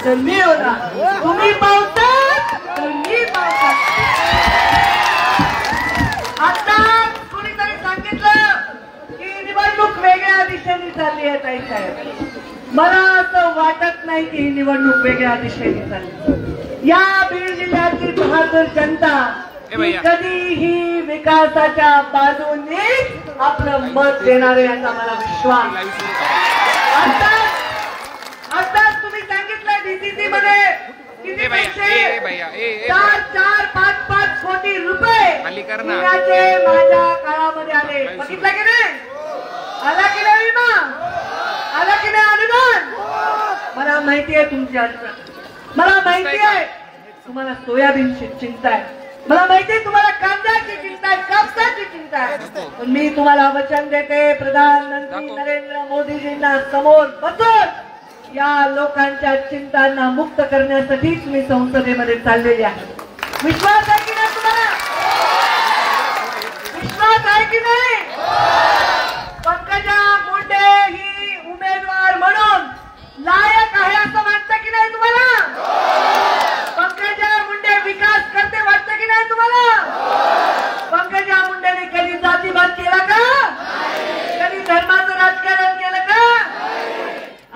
तर मी होणार, तुम्ही पावतात तर मी पावतात. आता कोणीतरी सांगितलं की निवडणूक वेगळ्या दिशेने चालली आहे. ताई साहेब, मला असं वाटत नाही की ही निवडणूक वेगळ्या दिशेने चालली. या बीड जिल्ह्याची बहादूर जनता कधीही विकासाच्या बाजूने आपलं मत देणार आहे याचा मला विश्वास. आता तुम्ही सांगितलं डीसीसी मध्ये किती पैसे, 4-4-5-5 कोटी रुपये माझ्या काळामध्ये आले. बघितलं की नाही? आला की नाही विमा? आला की नाही अनुदान? मला माहिती आहे तुमची अडचण, मला माहिती आहे तुम्हाला सोयाबीनची चिंता आहे, मला माहिती आहे तुम्हाला कांद्याची चिंता आहे, कापसाची चिंता आहे. पण मी तुम्हाला वचन देते, प्रधानमंत्री नरेंद्र मोदीजींना समोर बसून या लोकांच्या चिंतांना मुक्त करण्यासाठीच मी संसदेमध्ये चाललेली आहे. विश्वास आहे की नाही तुम्हाला? विश्वास आहे की नाही? पंकजा मुंडे ही उमेदवार म्हणून लायक आहे असं वाटतं की नाही तुम्हाला? पंकजा मुंडे विकास करते वाटतं की नाही तुम्हाला? पंकजा मुंडेने कधी जातीवाद केला का? कधी धर्माचं राजकारण केलं का?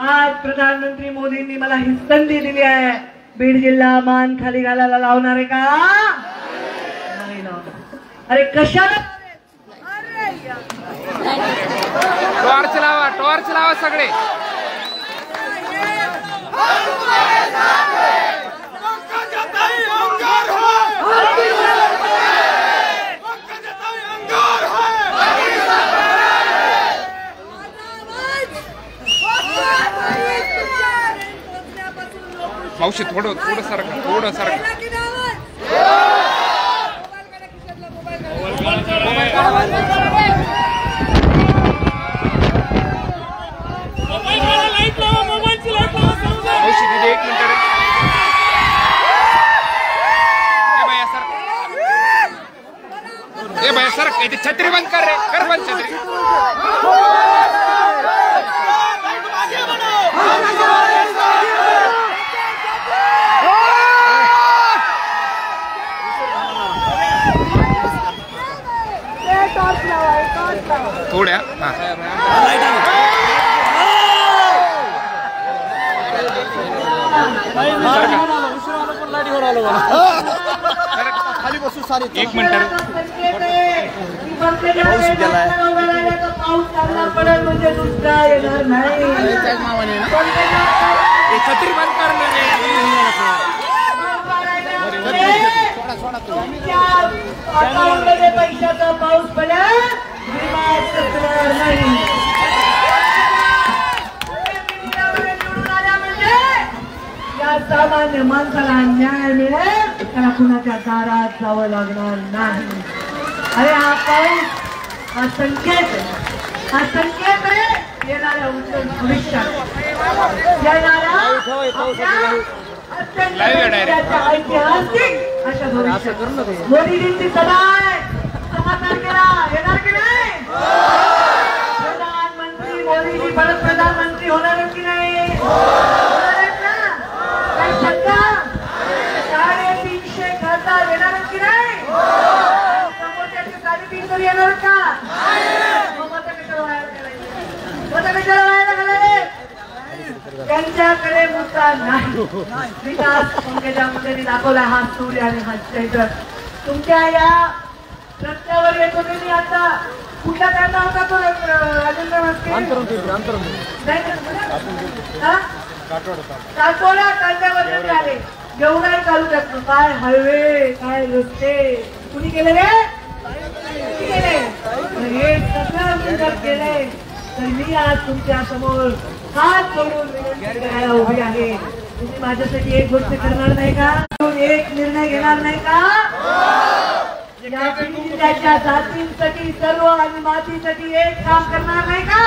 आज प्रधानमंत्री मोदींनी मला ही संधी दिली आहे. बीड जिल्हा मान खाली घालायला लावणार आहे का? नाही लावणार. अरे कशाला? टॉर्च लावा सगळे. मावशी थोडं सारखं छत्री बंद कर रे, कर बंद छत्री. थोड्या खाली बसू सारे. एक मिनिट पाऊस चांगला पडेल म्हणजे दुष्काळ येणार नाही. छत्री बंद करणार पैशाचा पाऊस पडेल, विमा सुटणार नाही. निवडून आल्या म्हणजे या सामान्य माणसाला न्याय मिळेल, त्याला कुणाच्या दारात जावं लागणार नाही. अरे हा पाऊस हा संकेत आहे, हा संकेत आहे येणाऱ्या उज्ज्वल भविष्यात, येणाऱ्या ऐतिहासिक अशा भविष्यात. मोदीजींची सभा आहे 6 तारखेला, येणार की नाही? प्रधानमंत्री मोदीजी परत प्रधानमंत्री होणार की नाही? होणार आहेत ना? काही शंका? 350 खासदार येणार की नाही? समोरच्याचे 350 येणार का? मत कशाला व्हायला घालावे? त्यांच्याकडे मुद्दा नाही. विकास पंकजा मुंडेंनी दाखवला हा सूर्य आणि हा चैत्र. तुमच्या या रस्त्यावर येत होते मी आता. कुठला कांदा होता तो राजेंद्र काटोला कांद्यावर आले. एवढाही तालुक्यात काय हायवे, काय रस्ते कुणी केले रे? केले. हे सगळं केले. तर मी आज तुमच्या समोर हात जोडून विनंती करायला उभी आहे. तुम्ही माझ्यासाठी एक गोष्ट करणार नाही का? एक निर्णय घेणार नाही का? या जिल्ह्याच्या जातींसाठी सर्व आणि मातीसाठी एक काम करणार नाही का?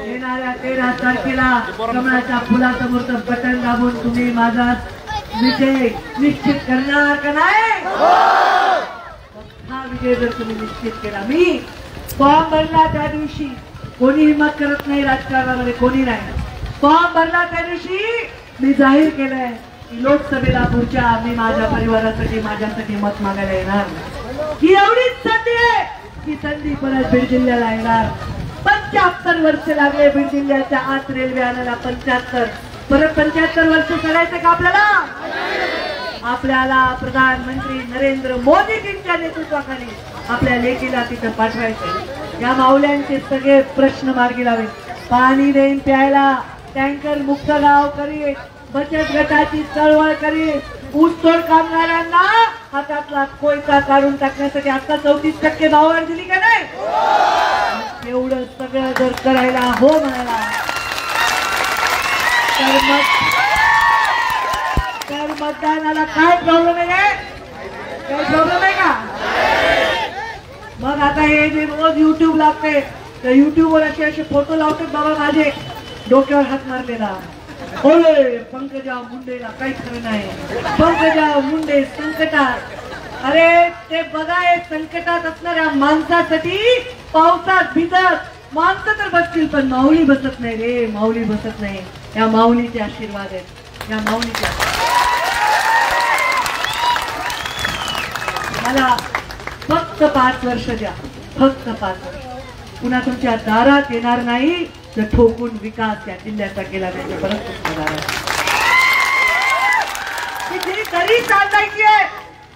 येणाऱ्या 13 तारखेला कमळाच्या फुलासमोरचं बटन दाबून तुम्ही माझा विजय निश्चित करणार का नाही? हा विजय जर तुम्ही निश्चित केला, मी फॉर्म भरला त्या दिवशी कोणी हिंमत करत नाही राजकारणामध्ये, कोणी नाही. फॉर्म भरला त्या दिवशी मी जाहीर केलंय की लोकसभेला पुढच्या मी माझ्या परिवारासाठी माझ्यासाठी मत मागायला येणार नाही. ही एवढीच संधी आहे की संधी परत बीड जिल्ह्याला येणार. 75 वर्ष लागले बीड जिल्ह्याच्या आत रेल्वे आणायला. 75 परत 75 वर्ष करायचं का आपल्याला? आपल्याला प्रधानमंत्री नरेंद्र मोदीजींच्या नेतृत्वाखाली आपल्या लेकीला तिथं पाठवायचं. या माऊल्यांचे सगळे प्रश्न मार्गी लावेल. पाणी देईन प्यायला, टँकर मुक्त गाव करीत, बचत गटाची चळवळ करीत, ऊसतोड कामगारांना हातातला कोयता काढून टाकण्यासाठी आता 34% भाववाढ दिली का नाही? एवढं सगळं जर करायला हो म्हणाला तर मतदानाला काय प्रॉब्लेम आहे? काय प्रॉब्लेम आहे का? मग आता हे जे रोज युट्यूब लागते तर युट्यूबवर असे फोटो लावतात बाबा माझे डोक्यावर हात मारलेला, होय पंकजा मुंडेला काही खरं नाही, पंकजा मुंडे संकटात. अरे ते बघा, हे संकटात असणाऱ्या माणसासाठी पावसात भिजत माणसं तर बसतील पण माऊली बसत नाही रे, माऊली बसत नाही. या माऊलीचे आशीर्वाद आहेत, या माऊलीचे. मला फक्त 5 वर्ष द्या, फक्त 5 वर्ष. पुन्हा तुमच्या दारात येणार नाही तर ठोकून विकास या जिल्ह्याचा केला नाही. परत तुमच्या दारात तरी चालवायची आहे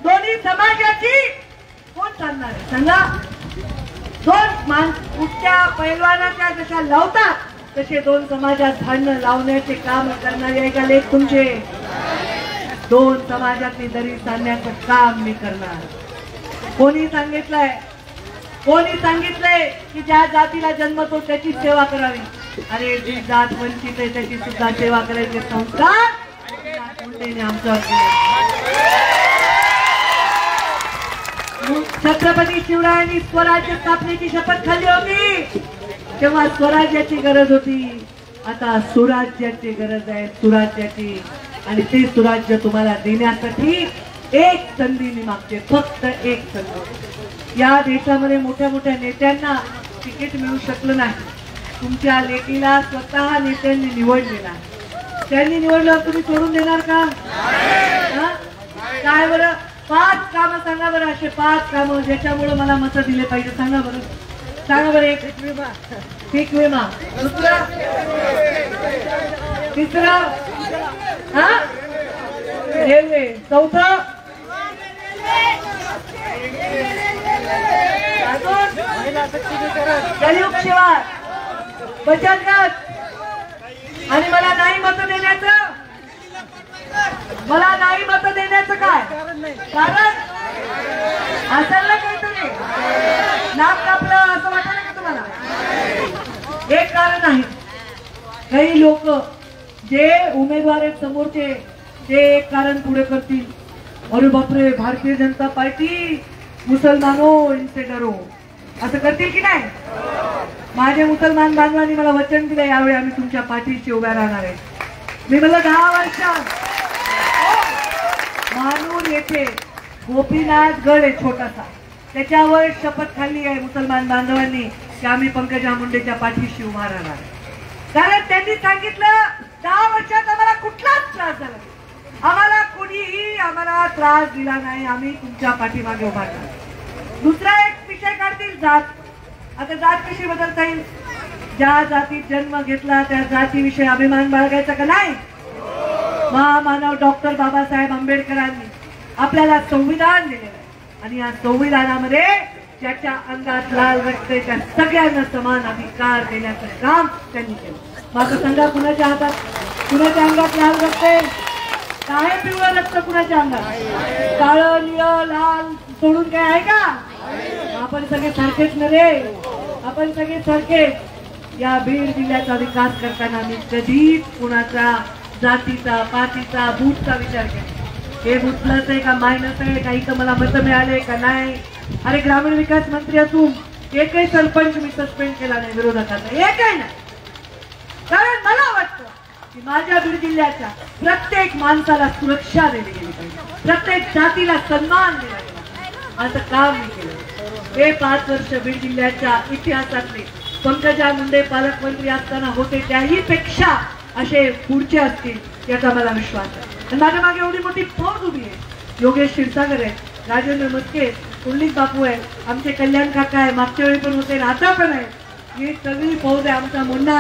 दोन्ही समाजाची. कोण चालणार आहे सांगा? दोन कुठच्या पैलवानाच्या जशा लावतात तसे दोन समाजात भांडण लावण्याचे काम करणारे आहे का लेख तुमचे? दोन समाजातली दरी सांगण्याचं काम मी करणार. कोणी सांगितलंय? कोणी सांगितलंय की ज्या जातीला जन्मतो त्याची सेवा करावी? अरे जी जात वंचित आहे त्याची सुद्धा सेवा करायचे संस्कार आमच्यावर केले. छत्रपती शिवरायांनी स्वराज्य स्थापनेची शपथ खाल्ली होती तेव्हा स्वराज्याची गरज होती. आता सुराज्याची गरज आहे, सुराज्याची. आणि ते सुराज्य तुम्हाला देण्यासाठी एक संधी मी मागते, फक्त एक संधी. या देशामध्ये मोठ्या मोठ्या नेत्यांना तिकीट मिळू शकलं नाही. तुमच्या लेकीला स्वतः नेत्यांनी निवडलेला. त्यांनी निवडल्यावर तुम्ही सोडून देणार का? काय बरं? 5 कामं सांगा बरं, असे 5 कामं ज्याच्यामुळे मला मतं दिले पाहिजे. सांगा बरं, सांगा बरं. एक पीक विमा, दुसरं, तिसरं रेल्वे, चौथं जलयुग शिवार, बचत गट. आणि मला नाही मत देण्याचं, मला नाही मत देण्याचं काय कारण असेल ना? काहीतरी नाक कापलं असं वाटलं का तुम्हाला? एक कारण आहे. काही लोक जे उमेदवार आहेत समोरचे ते एक कारण पुढे करतील. अरे बापरे, भारतीय जनता पार्टी मुसलमानो इनसे डरो, असं करतील की नाही? माझे मुसलमान बांधवांनी मला वचन दिलं यावेळी आम्ही तुमच्या पाठीशी उभ्या राहणार आहे. मी मला 10 वर्षात मानूर येथे गोपीनाथ गड आहे छोटासा, त्याच्यावर शपथ खाल्ली आहे मुसलमान बांधवांनी की आम्ही पंकजा मुंडेच्या पाठीशी उभा राहणार. कारण त्यांनी सांगितलं 10 वर्षात आम्हाला कुठलाच त्रास झाला, आम्हाला कुणीही आम्हाला त्रास दिला नाही, आम्ही तुमच्या पाठीमागे उभा राहणार. दुसरा एक विषय काढतील, जात. आता जात कशी बदलता येईल? ज्या जातीत जन्म घेतला त्या जातीविषयी अभिमान बाळगायचा का नाही? महामानव डॉक्टर बाबासाहेब आंबेडकरांनी आपल्याला संविधान दिलेलं आहे आणि या संविधानामध्ये ज्याच्या अंगात लाल रक्त त्या सगळ्यांना समान अधिकार देण्याचं काम त्यांनी केलं. माझं सांगा, कुणाच्या हातात, कुणाच्या अंगात लाल रक्त आहे? काय पिवळं रक्त कुणाच्या अंगात? काळं, निळं, लाल सोडून काय आहे का? आपण सगळे सारखेच न रे, आपण सगळे सारखेच. या बीड जिल्ह्याचा विकास करताना मी कधीच कुणाचा जातीचा, पातीचा, बूथचा विचार केला. हे बूथ प्लस आहे का मायनस आहे, काही तर मला मतं मिळाले का नाही? अरे ग्रामीण विकास मंत्री असून एकही सरपंच मी सस्पेंड केला नाही विरोधकांना, एकही नाही. कारण मला वाटतं की माझ्या बीड जिल्ह्याच्या प्रत्येक माणसाला सुरक्षा दिली गेली पाहिजे, प्रत्येक जातीला सन्मान दिला गेला, असं काम मी केलं. हे 5 वर्ष बीड जिल्ह्याच्या इतिहासातले पंकजा मुंडे पालकमंत्री असताना होते त्याही पेक्षा असे पुढचे असतील याचा मला विश्वास आहे. आणि माझ्या मागे एवढी मोठी फौज उभी आहे. योगेश क्षीरसागर आहे, राजेंद्र मस्के, कुंडलिक बापू आहे, आमचे कल्याण काका आहे, मागच्या वेळी पण होते, आता पण आहे. ही सगळी फौज आहे. आमचा मुन्ना,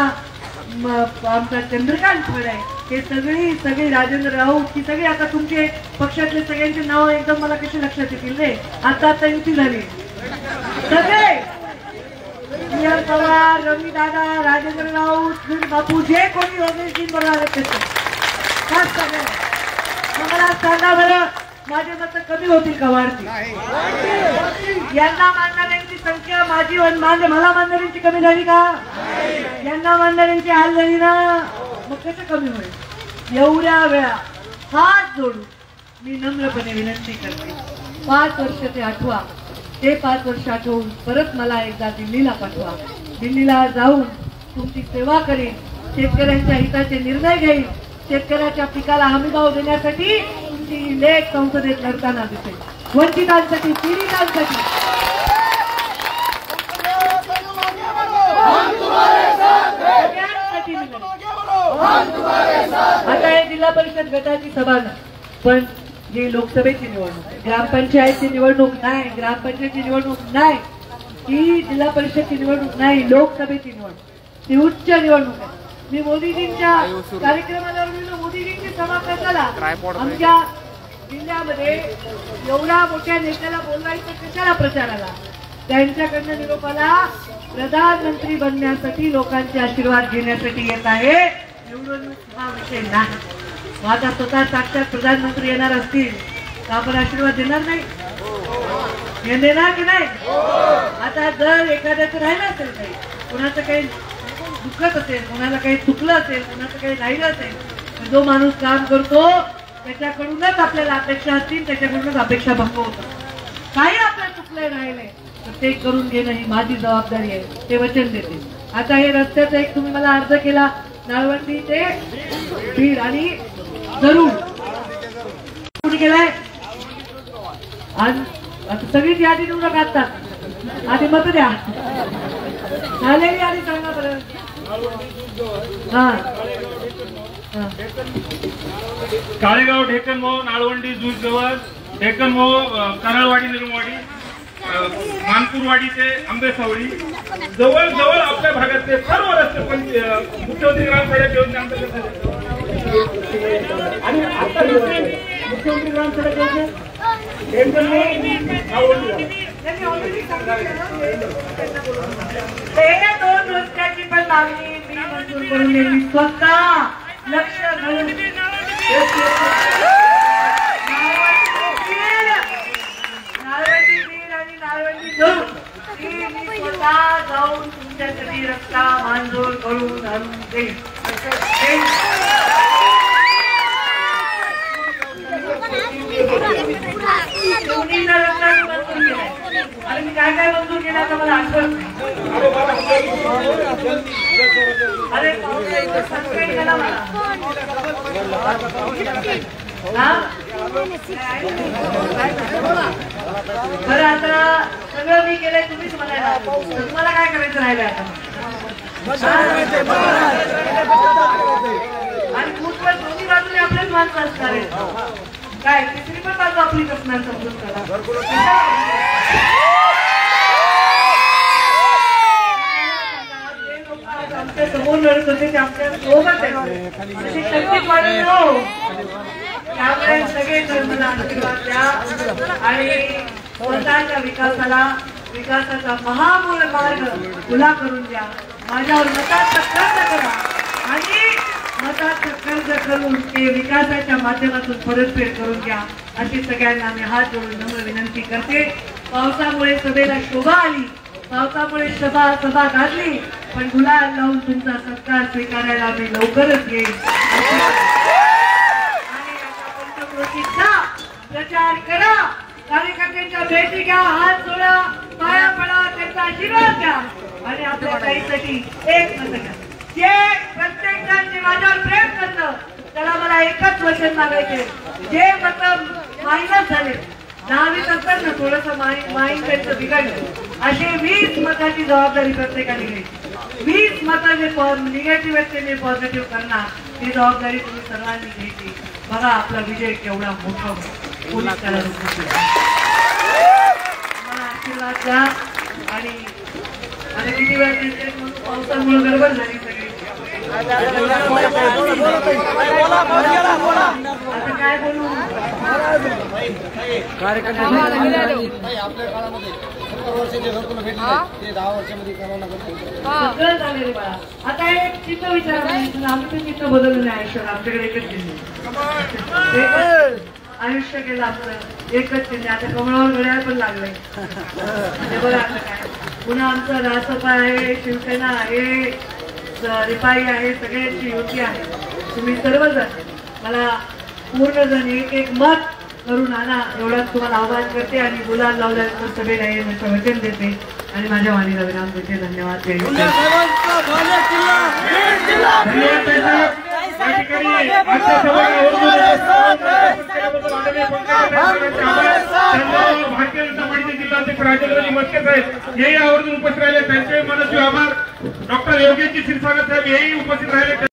आमचा चंद्रकांत फड आहे. हे सगळी राजेंद्र राऊत, ही सगळी आता तुमचे पक्षातले सगळ्यांचे नाव एकदम मला कशी लक्षात येतील रे. आता युती झाली सगळे पवार, रवी दादा, राजेंद्र राऊत, बापू, जे कोणी योगेशजी बरोबर आहेत सगळे. मला सांगा बरं, माझे मत कमी होतील का वाढतील? यांना मानणाऱ्यांची संख्या माझी मला मानणाऱ्यांची कमी झाली का? यांना मानणाऱ्यांची हाल झाली ना, मग कसं कमी होईल? एवढ्या वेळा हात जोडून मी नम्रपणे विनंती करते, 5 वर्ष ते आठवा, ते 5 वर्ष आठवून परत मला एकदा दिल्लीला पाठवा. दिल्लीला जाऊन तुमची सेवा करेन, शेतकऱ्यांच्या हिताचे निर्णय घेईन, शेतकऱ्याच्या पिकाला हमीभाव देण्यासाठी तुमची लेख संसदेत लढताना दिसेल, वंचितांसाठी, पीडितांसाठी. आता हे जिल्हा परिषद गटाची सभा नाही, पण ही लोकसभेची निवडणूक आहे, ग्रामपंचायतची निवडणूक नाही, ग्रामपंचायतची निवडणूक नाही, ही जिल्हा परिषदची निवडणूक नाही, लोकसभेची निवडणूक, ती उच्च निवडणूक आहे. मी मोदीजींच्या कार्यक्रमाला मोदीजींची सभा करताना आमच्या जिल्ह्यामध्ये एवढ्या मोठ्या नेत्याला बोलवायचं कशाला प्रचाराला? त्यांच्याकडनं निरोपाला प्रधानमंत्री बनण्यासाठी, लोकांचे आशीर्वाद घेण्यासाठी येत आहे. निवडणूक हा विषय नाही. आता स्वतः साक्षात प्रधानमंत्री येणार असतील तर आपण आशीर्वाद देणार नाही? हे देणार की नाही? आता जर एखाद्याचं राहिलं असेल, काही कुणाचं काही दुखत असेल, कुणाला काही चुकलं असेल, कुणाचं काही राहिलं असेल, तर जो माणूस काम करतो त्याच्याकडूनच आपल्याला अपेक्षा असतील, त्याच्याकडूनच अपेक्षा भंग होतात. काही आपल्याला चुकलंय, राहिले तर ते करून घेणं ही माझी जबाबदारी आहे, ते वचन देते. आता हे रस्त्याचा एक तुम्ही मला अर्ज केला, नाळवंडी ते बीड आणि जरूर कुणी केलाय? आता सगळीच यादी निवडून काढतात, आधी मत द्या, झालेली आधी सांगा बरं. काळेगाव, ढेकण मोह, नाळवंडी, जुज जवळ, ढेकण मोह, कराळवाडी, निरुमवाडी, मानपूरवाडी ते आंबेसावळी, जवळ आपल्या भागातले सर्व रस्ते मुख्यमंत्री ग्राम सडक योजनेअंतर्गत आणि आता मुख्यमंत्री ग्राम सडक योजने दोन रस्त्याची पण मागणी मी मंजूर करून दिली, स्वतः लक्ष घालून. नाळवंडी बीड आणि नाळवंडी जरूर मी स्वतः जाऊन तुमच्यासाठी रस्ता मंजूर करून आणून देईन. आणि मी काय काय मंजूर केला तर मला आठवत नाही. अरे केला मला बरं, आता सगळं मी केलंय, तुम्हीच म्हणायला तुम्हाला काय करायचं राहिलं आता? आणि खूप वेळ दोन्ही बाजूने आपलेच माणसं असणार आहे, काय तिसरी पण बाजू आपलीच असणार, समजून करा. आमच्या समोर लढत होते ते आमच्या सोबत आहे, शक्तीत वाढत त्यामुळे सगळे मला आशीर्वाद द्या आणि स्वतःच्या विकासाचा महामूळ मार्ग खुला करून द्या. माझ्यावर मताचा खर्च करा आणि मताचा खर्च करून ते विकासाच्या माध्यमातून परतफेड करून घ्या, अशी सगळ्यांना मी हात जोडून नम्र विनंती करते. पावसामुळे सभेला शोभा आली, पावसामुळे सभा घातली, पण गुलाल लावून तुमचा सत्कार स्वीकारायला मी लवकरच येईल. प्रचार करा, कार्यकर्त्यांच्या भेटी घ्या, हात जोडा, पाया पडा, त्यांचा आशीर्वाद घ्या आणि आपल्या ताईसाठी एक मत घ्या. जे प्रत्येक जण जे माझ्यावर प्रेम करतं त्याला मला एकच वचन मागायचे, जे मत मायनस झाले दहावीत असतात ना थोडस माईंड त्यांचं बिघडलं असे 20 मताची जबाबदारी प्रत्येकाने घ्यायची 20 मतं जे निगेटिव्ह आहेत ते पॉझिटिव्ह करणार ती जबाबदारी तुम्ही सर्वांनी घ्यायची बघा आपला विजय केवढा मोठा पोलीस मला आशीर्वाद द्या आणि आता किती वेळ दिसते म्हणून पावसामुळे गडबड झाली सगळी आता काय बोलू आपल्या काळामध्ये 70 वर्षाचे घरकुल भेटले ते 10 वर्षामध्ये करोना सगळं झालेलं बाळा आता एक चित्र विचारा आमचं चित्र बदललं नाही आयुष्यात आमच्याकडे एकच चिन्ह आयुष्य केलं आपलं एकच चिन्ह आता कमळावर घड्याळ पण लागलंय म्हणजे बघा आता काय पुन्हा आमचं रासपा आहे शिवसेना आहे रिपाई आहे सगळ्यांची युती आहे तुम्ही सर्वजण मला पूर्ण जण एक मत करून आणा एवढंच तुम्हाला आवाहन करते आणि गुलाल लावल्यानंतर सभेला येण्याचं वचन देते आणि माझ्या वाणीला विराम देते धन्यवाद भारतीय जनता पार्टीचे जिल्हाध्यक्ष राजेंद्रजी मस्के साहेब हेही आवर्जून उपस्थित राहिले त्यांचे मनस्वी आभार डॉक्टर योगेशजी क्षीरसागर साहेब हेही उपस्थित राहिले